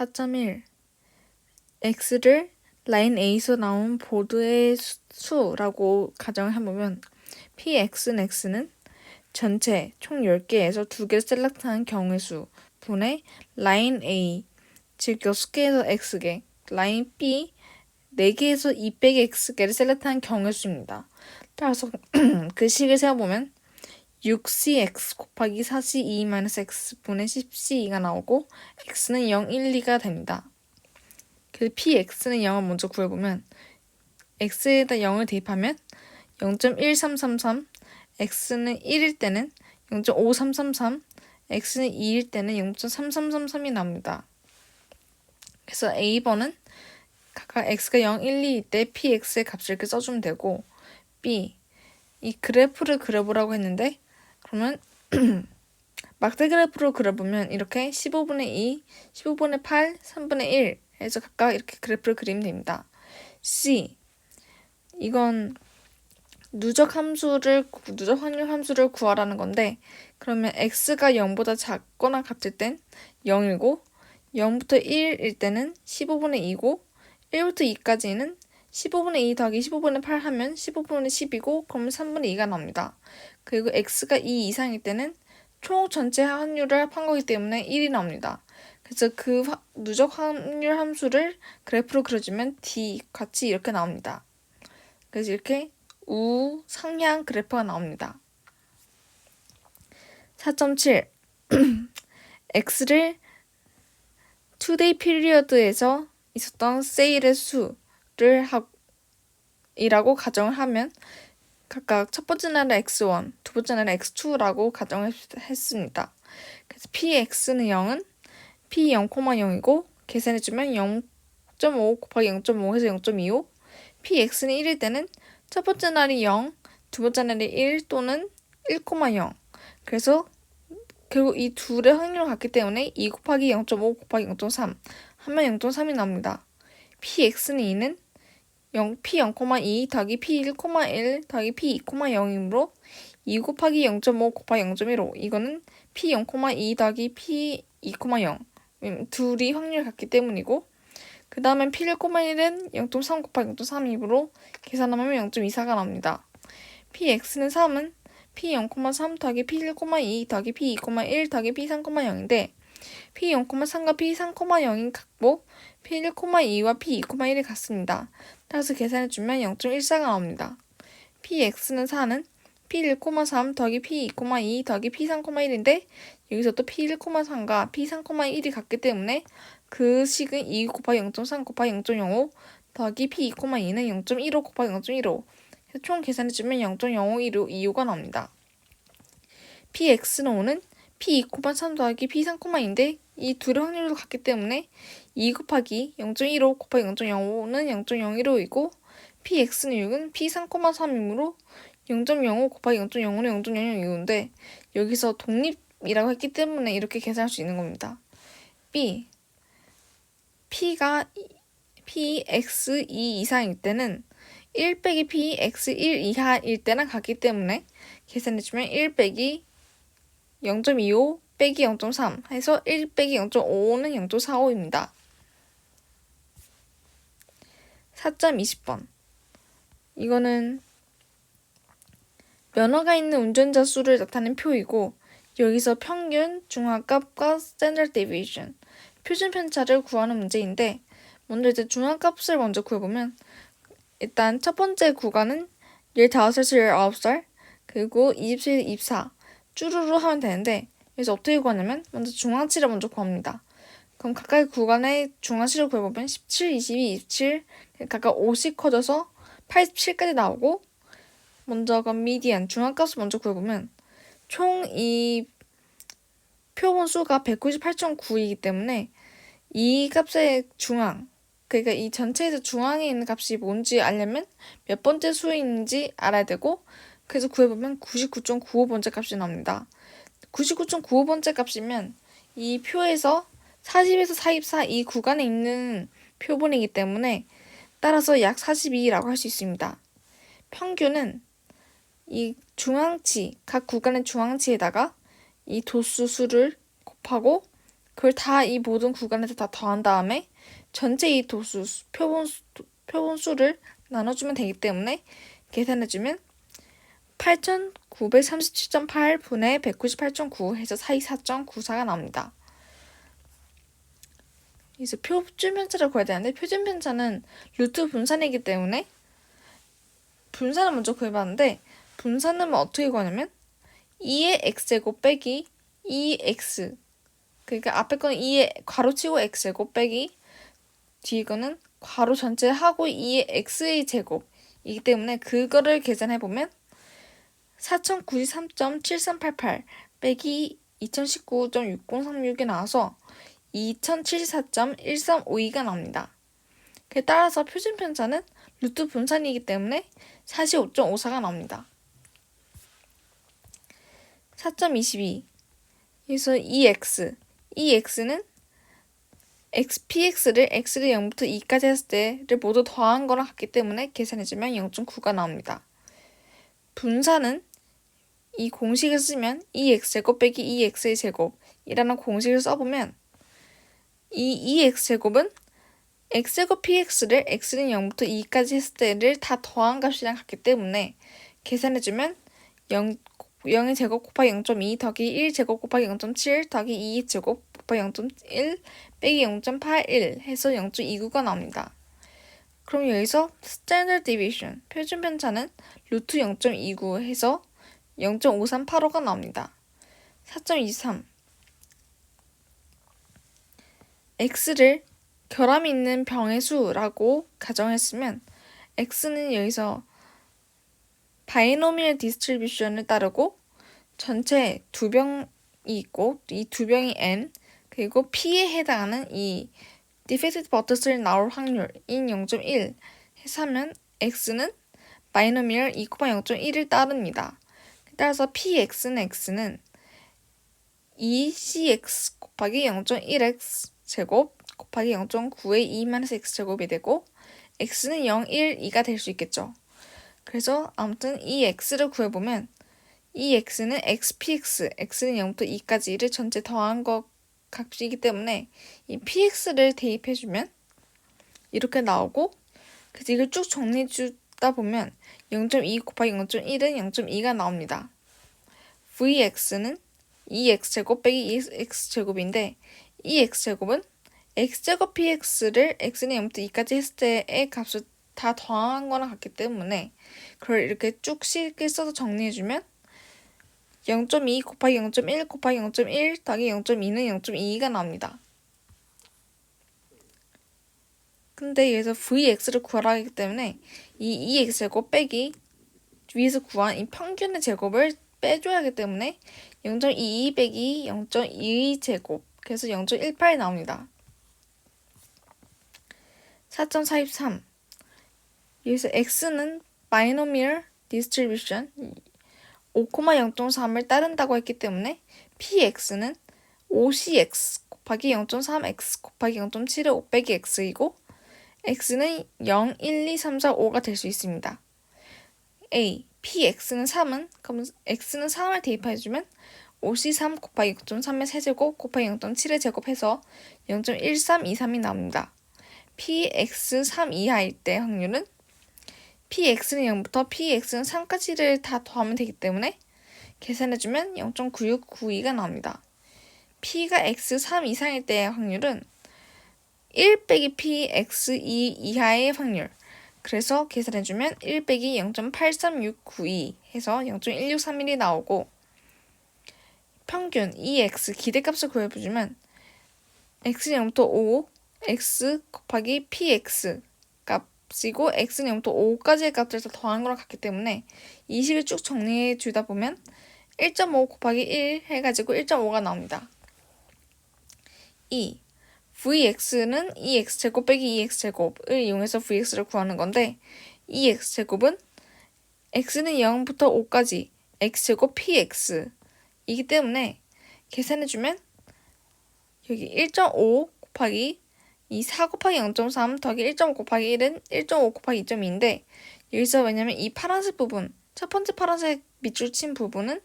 4.1 x를 라인 A에서 나온 보드의 수라고 가정을 해보면 px는 전체 총 10개에서 2개를 셀렉트한 경우의 수 분의 라인 A, 즉 6개에서 x개, 라인 B 4개에서 2 빼기 x개를 셀렉트한 경우의 수입니다. 따라서 그 식을 세워보면 6cx 곱하기 4c2-x 분의 10c2가 나오고 x는 0, 1, 2가 됩니다. 그래서 px는 0을 먼저 구해보면 x에다 0을 대입하면 0.1333, x는 1일 때는 0.5333, x는 2일 때는 0.3333이 나옵니다. 그래서 A번은 각각 x가 0, 1, 2일 때 px의 값을 이렇게 써주면 되고 B, 이 그래프를 그려보라고 했는데 그러면 막대 그래프로 그려보면 이렇게 15분의 2, 15분의 8, 3분의 1 해서 각각 이렇게 그래프를 그리면 됩니다. C, 이건 누적 확률 함수를 구하라는 건데 그러면 x가 0보다 작거나 같을 땐 0이고 0부터 1일 때는 15분의 2고 1부터 2까지는 15분의 2 더하기 15분의 8 하면 15분의 10이고 그러면 3분의 2가 나옵니다. 그리고 x가 2 이상일 때는 총 전체 확률을 합한 거기 때문에 1이 나옵니다. 그래서 그 누적 확률 함수를 그래프로 그려주면 d 같이 이렇게 나옵니다. 그래서 이렇게 우상향 그래프가 나옵니다. 4.7 x를 2day period에서 있었던 세일의 수를 이라고 가정을 하면 각각 첫 번째 날은 x1, 두 번째 날은 x2라고 가정을 했습니다. 그래서 px는 0은 p 0,0이고 계산해주면 0.5 곱하기 0.5 해서 0.25 px는 1일 때는 첫 번째 날이 0, 두 번째 날이 1 또는 1,0 그래서 결국 이 둘의 확률을 같기 때문에 2 곱하기 0.5 곱하기 0.3 하면 0.3이 나옵니다. px는 2는 p0,2 더하기 p1,1 더하기 p2,0이므로 2 곱하기 0.5 곱하기 0.15 이거는 p0,2 더하기 p2,0 둘이 확률을 같기 때문이고 그 다음엔 p1,1은 0.3 곱하기 0.3이므로 계산하면 0.24가 나옵니다. px는 3은 p0,3 더하기 p1,2 더하기 p2,1 더하기 p3,0인데 p0,3과 p3,0인 각보 p1,2와 p2,1이 같습니다. 따라서 계산해주면 0.14가 나옵니다. px는 4는 p1,3 더하기 p2,2 더하기 p3,1인데 여기서 또 p1,3과 p3,1이 같기 때문에 그 식은 2 곱하기 0.3 곱하기 0.05 더하기 p2,2는 0.15 곱하기 0.15 총 계산해주면 0.0525가 나옵니다. px는 5는 p2,3 더하기 p3,2인데 이 둘의 확률도 같기 때문에 2 곱하기 0.15 곱하기 0.05는 0.015이고 px는 6은 p3,3이므로 0.05 곱하기 0.05는 0.002인데 여기서 독립이라고 했기 때문에 이렇게 계산할 수 있는 겁니다. b p가 px2 이상일 때는 1 빼기 px1 이하일 때랑 같기 때문에 계산해주면 1 빼기 0.25 빼기 0.3 해서 1 빼기 0.55는 0.45입니다. 4.20번 이거는 면허가 있는 운전자 수를 나타낸 표이고 여기서 평균, 중앙값과 스탠더드 데비에이션, 표준 편차를 구하는 문제인데 먼저 이제 중앙값을 먼저 구해보면 일단 첫 번째 구간은 15살에서 19살 그리고 27에서 24 쭈루루 하면 되는데 여기서 어떻게 구하냐면 먼저 중앙치를 먼저 구합니다. 그럼 각각의 구간의 중앙치를 구해보면 17, 22, 27 각각 5씩 커져서 87까지 나오고 먼저 그 미디안 중앙값을 먼저 구해보면 총 이 표본 수가 198.9이기 때문에 이 값의 중앙 그러니까 이 전체에서 중앙에 있는 값이 뭔지 알려면 몇 번째 수인지 알아야 되고 그래서 구해보면 99.95번째 값이 나옵니다. 99.95번째 값이면 이 표에서 40에서 44 이 구간에 있는 표본이기 때문에 따라서 약 42라고 할 수 있습니다. 평균은 이 중앙치, 각 구간의 중앙치에다가 이 도수 수를 곱하고 그걸 다 이 모든 구간에서 다 더한 다음에 전체 이 도수, 표본수를 나눠주면 되기 때문에 계산해주면 8937.8분의 198.9 해서 사이 4.94가 나옵니다. 이제 표준편차를 구해야 되는데 표준편차는 루트 분산이기 때문에 분산을 먼저 구해봤는데 분산은 어떻게 구하냐면 2의 x제곱 빼기 2x 그러니까 앞에 거는 2의 괄호치고 x제곱 빼기 뒤에 거는 괄호 전체 하고 2의 x의 제곱이기 때문에 그거를 계산해보면 4093.7388 빼기 2019.6036이 나와서 2074.1352가 나옵니다. 따라서 표준편차는 루트 분산이기 때문에 45.54가 나옵니다. 4.22 여기서 EX는 PX를 X를 0부터 2까지 했을 때를 모두 더한 거랑 같기 때문에 계산해주면 0.9가 나옵니다. 분산은 이 공식을 쓰면 2x제곱 빼기 2x의 제곱이라는 공식을 써보면 이 2x제곱은 x제곱 px를 x는 0부터 2까지 했을 때를 다 더한 값이랑 같기 때문에 계산해주면 0의 제곱 곱하기 0.2 더하기 1제곱 곱하기 0.7 더하기 2제곱 곱하기 0.1 빼기 0.81 해서 0.29가 나옵니다. 그럼 여기서 standard deviation, 표준 편차는 루트 0.29 해서 0.5385가 나옵니다. 4.23 x를 결함이 있는 병의 수라고 가정했으면 x는 여기서 바이노미얼 디스트리뷰션을 따르고 전체 두 병이 있고 이 두 병이 n 그리고 p에 해당하는 이 디펙티드 버터스를 나올 확률인 0.1 해서 하면 x는 바이노미얼 2, 0.1을 따릅니다. 따라서 px는 2cx 곱하기 0.1x 제곱 곱하기 0.9의 2-x제곱이 되고 x는 0, 1, 2가 될 수 있겠죠. 그래서 아무튼 이 x를 구해보면 이 x는 xpx, x는 0부터 2까지를 전체 더한 것 값이기 때문에 이 px를 대입해주면 이렇게 나오고 그래서 이걸 쭉 정리해주다 보면 0.2 곱하기 0.1은 0.2가 나옵니다. vx는 2x제곱 빼기 2x제곱인데 이 x제곱은 x제곱 px를 x는 0부터 2까지 했을 때의 값을 다 더한 거랑 같기 때문에 그걸 이렇게 쭉 쉽게 써서 정리해주면 0.2 곱하기 0.1 곱하기 0.1 더하기 0.2는 0.22가 나옵니다. 근데 여기서 vx를 구하라 하기 때문에 이 2x제곱 빼기 위에서 구한 이 평균의 제곱을 빼줘야 하기 때문에 0.22 빼기 0.22제곱 그래서 0.18이 나옵니다. 4.43 여기서 x는 바이노미얼 디스트리뷰션 5,0.3을 따른다고 했기 때문에 px는 5cx 곱하기 0.3x 곱하기 0.7의 5 빼기 x이고 x는 0, 1, 2, 3, 4, 5가 될 수 있습니다. a, px는 3은 그럼 x는 3을 대입해주면 5c3 곱하기 0.3의 세제곱 곱하기 0.7의 제곱해서 0.1323이 나옵니다. px3 이하일 때 확률은 px는 0부터 px는 3까지를 다 더하면 되기 때문에 계산해주면 0.9692가 나옵니다. p가 x3 이상일 때의 확률은 1 빼기 px2 이하의 확률 그래서 계산해주면 1 빼기 0.83692 해서 0.163mm 나오고 평균 2x 기대값을 구해주면 x는 0부터 5 x 곱하기 px 값이고 x는 0부터 5까지의 값을 다 더한 거랑 같기 때문에 이 식을 쭉 정리해 주다 보면 1.5 곱하기 1 해가지고 1.5가 나옵니다. 2. vx는 2x제곱 빼기 2x제곱을 이용해서 vx를 구하는 건데 2x제곱은 x는 0부터 5까지 x제곱 px이기 때문에 계산해주면 여기 1.5 곱하기 이 4 곱하기 0.3 더하기 1.5 곱하기 1은 1.5 곱하기 2.2인데 여기서 왜냐면 이 파란색 부분 첫 번째 파란색 밑줄 친 부분은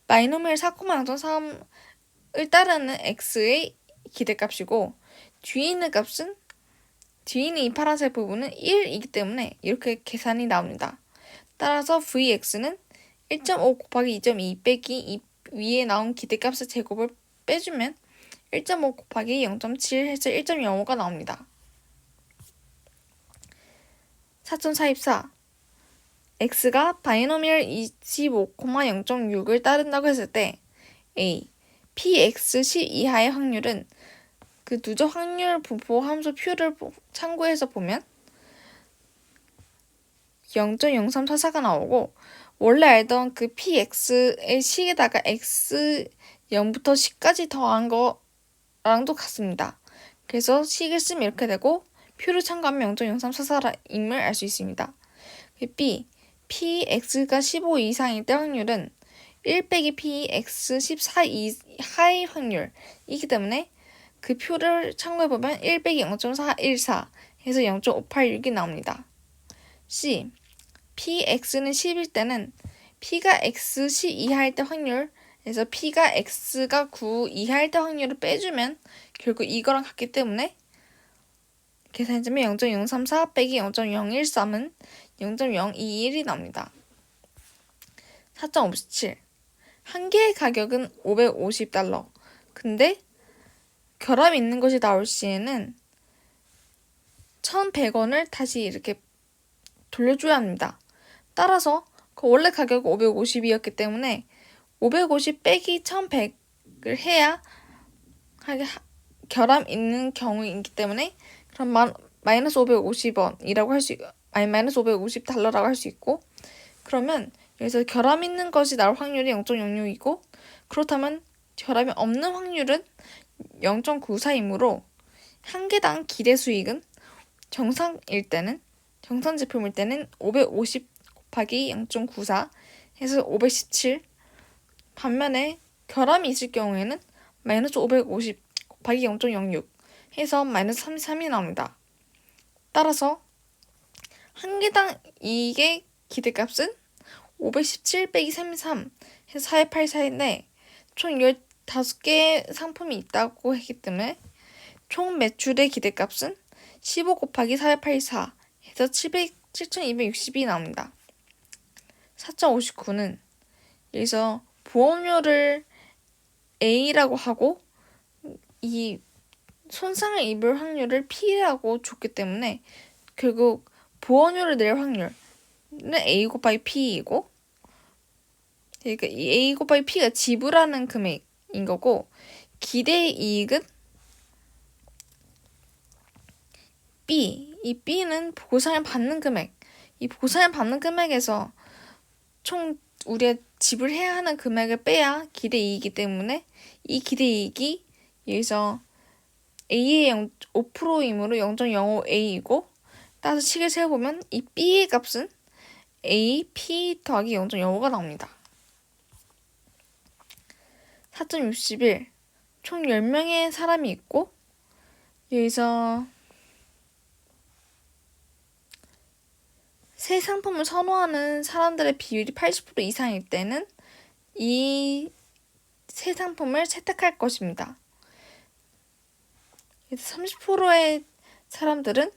바이노미얼 4,0.3을 따르는 x의 기대값이고 뒤에 있는 이 파란색 부분은 1이기 때문에 이렇게 계산이 나옵니다. 따라서 Vx는 1.5 곱하기 2.2 빼기 이 위에 나온 기대값의 제곱을 빼주면 1.5 곱하기 0.7 해서 1.05가 나옵니다. 4.44 x가 바이노미얼 25, 0.6을 따른다고 했을 때 a, px10 이하의 확률은 그 누적 확률 분포 함수 표를 참고해서 보면 0.0344가 나오고 원래 알던 그 px의 식에다가 x 0부터 10까지 더한 거랑도 같습니다. 그래서 식을 쓰면 이렇게 되고 표를 참고하면 0.0344임을 알 수 있습니다. b, px가 15 이상일 때 확률은 1 빼기 px 14 이하의 확률이기 때문에 그 표를 참고해보면 1 빼기 0.414 해서 0.586이 나옵니다. c, px는 10일 때는 p가 x 10 이하일 때 확률에서 p가 x가 9 이하일 때 확률을 빼주면 결국 이거랑 같기 때문에 계산해주면 0.034 빼기 0.013은 0.021이 나옵니다. 4.57 한 개의 가격은 $550. 근데 결함이 있는 것이 나올 시에는 1,100원을 다시 이렇게 돌려줘야 합니다. 따라서 그 원래 가격이 550이었기 때문에 550 빼기 1,100을 해야 결함 있는 경우이기 때문에 그럼 마이너스 550원이라고 할 수, 아니 마이너스 550달러라고 할 수 있고, 그러면 여기서 결함 있는 것이 나올 확률이 0.06이고 그렇다면 결함이 없는 확률은 0.94이므로 한 개당 기대 수익은 정상 제품일 때는 550 곱하기 0.94 해서 517, 반면에 결함이 있을 경우에는 마이너스 550 곱하기 0.06 해서 마이너스 33이 나옵니다. 따라서 한 개당 이익의 기대값은 517 빼기 33 해서 4284인데 총 15개의 상품이 있다고 했기 때문에 총 매출의 기대값은 15 곱하기 4284 해서 7,260이 나옵니다. 4.59는 여기서 보험료를 A라고 하고 이 손상을 입을 확률을 P라고 줬기 때문에 결국 보험료를 낼 확률은 A 곱하기 P이고, 그러니까 이 A 곱하기 P가 지불하는 금액인 거고 기대 이익은 B, 이 B는 보상을 받는 금액, 이 보상을 받는 금액에서 총 우리가 지불해야 하는 금액을 빼야 기대 이익이기 때문에 이 기대 이익이 여기서 A의 5%이므로 0.05A이고, 따라서 식을 세어보면 이 B의 값은 A, P 더하기 0.05가 나옵니다. 4.61 총 10명의 사람이 있고 여기서 새 상품을 선호하는 사람들의 비율이 80% 이상일 때는 이 새 상품을 채택할 것입니다. 30%의 사람들은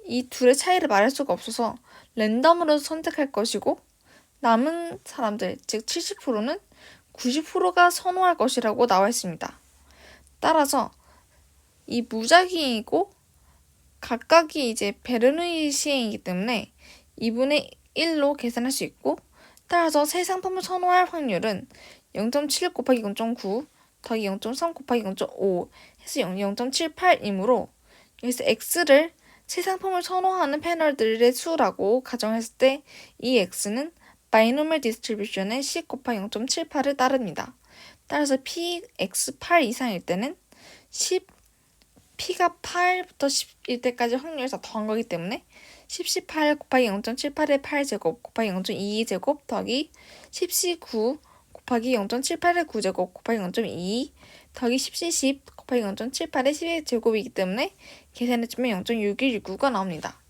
이 둘의 차이를 말할 수가 없어서 랜덤으로 선택할 것이고, 남은 사람들, 즉 70%는 90%가 선호할 것이라고 나와 있습니다. 따라서 이 무작위이고 각각이 이제 베르누이 시행이기 때문에 2분의 1로 계산할 수 있고, 따라서 새 상품을 선호할 확률은 0.7 곱하기 0.9 더하기 0.3 곱하기 0.5 해서 0.78이므로 여기서 x를 새 상품을 선호하는 패널들의 수라고 가정했을 때 이 x는 바이노멀 디스트리뷰션의 10 곱하기 0.78을 따릅니다. 따라서 px8 이상일 때는 p가 8부터 10일 때까지 확률을 다 더한 거기 때문에 18 곱하기 0.78의 8제곱 곱하기 0.22제곱 더하기 19 곱하기 0.78의 9제곱 곱하기 0.22 더하기 10 곱하기 0.78의 11제곱이기 때문에 계산해주면 0.6169가 나옵니다.